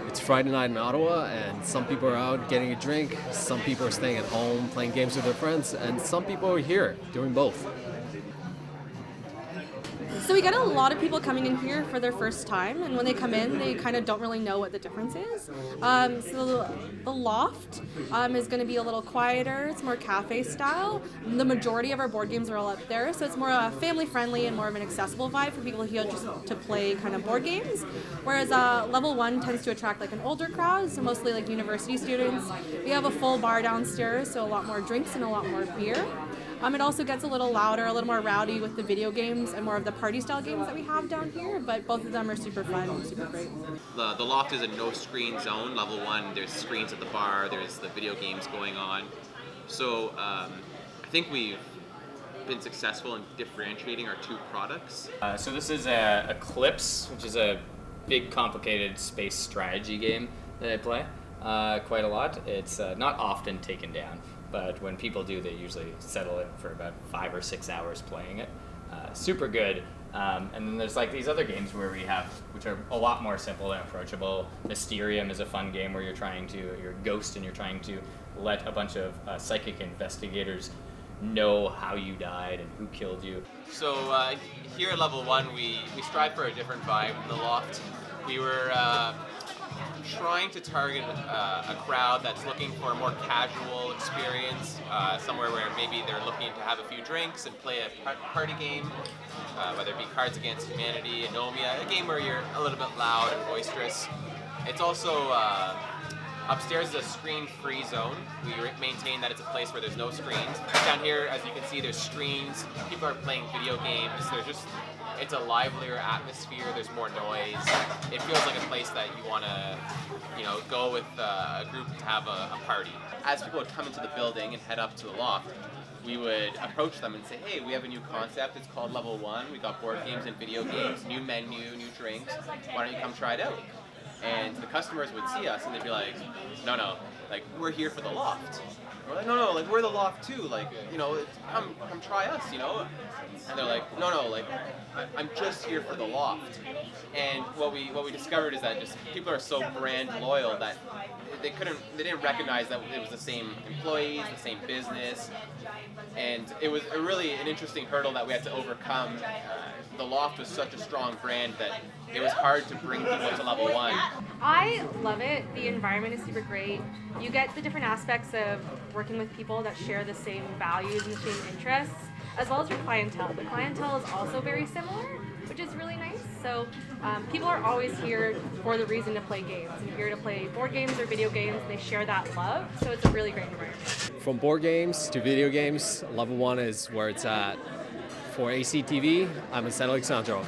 It's Friday night in Ottawa, and some people are out getting a drink, some people are staying at home playing games with their friends, and some people are here doing both. So we get a lot of people coming in here for their first time, and when they come in, they kind of don't really know what the difference is. So the loft is going to be a little quieter. It's more cafe style. The majority of our board games are all up there, so it's more family friendly and more of an accessible vibe for people here just to play kind of board games. Whereas level 1 tends to attract like an older crowd, so mostly like university students. We have a full bar downstairs, so a lot more drinks and a lot more beer. It also gets a little louder, a little more rowdy with the video games and more of the party-style games that we have down here, but both of them are super fun and super great. The loft is a no-screen zone. Level 1, there's screens at the bar, there's the video games going on. So I think we've been successful in differentiating our two products. So this is Eclipse, which is a big, complicated space strategy game that I play quite a lot. It's not often taken down, but when people do, they usually settle in for about 5 or 6 hours playing it. Super good. And then there's like these other games where which are a lot more simple and approachable. Mysterium is a fun game where you're a ghost and you're trying to let a bunch of psychic investigators know how you died and who killed you. So here at Level 1, we strive for a different vibe in the loft. We were trying to target a crowd that's looking for a more casual experience, somewhere where maybe they're looking to have a few drinks and play a party game, whether it be Cards Against Humanity, Anomia, a game where you're a little bit loud and boisterous. It's also upstairs is a screen-free zone. We maintain that it's a place where there's no screens. Down here, as you can see, there's screens. People are playing video games. It's a livelier atmosphere. There's more noise. It feels like a place that you want to, go with a group to have a party. As people would come into the building and head up to the loft, we would approach them and say, hey, we have a new concept. It's called Level 1. We got board games and video games, new menu, new drinks. Why don't you come try it out? And the customers would see us and they'd be like, no, like, we're here for the loft. We're like, no, like, we're the loft too, like, come try us, And they're like, no, like, I'm just here for the loft. And what we discovered is that just people are so brand loyal that they didn't recognize that it was the same employees, the same business, and it was really an interesting hurdle that we had to overcome. The loft was such a strong brand that it was hard to bring people to Level 1. I love it. The environment is super great. You get the different aspects of working with people that share the same values and the same interests, as well as your clientele. The clientele is also very similar, which is really nice. So people are always here for the reason to play games. They're here to play board games or video games. They share that love, so it's a really great environment. From board games to video games, Level 1 is where it's at. For ACTV, I'm Asen Aleksandrov.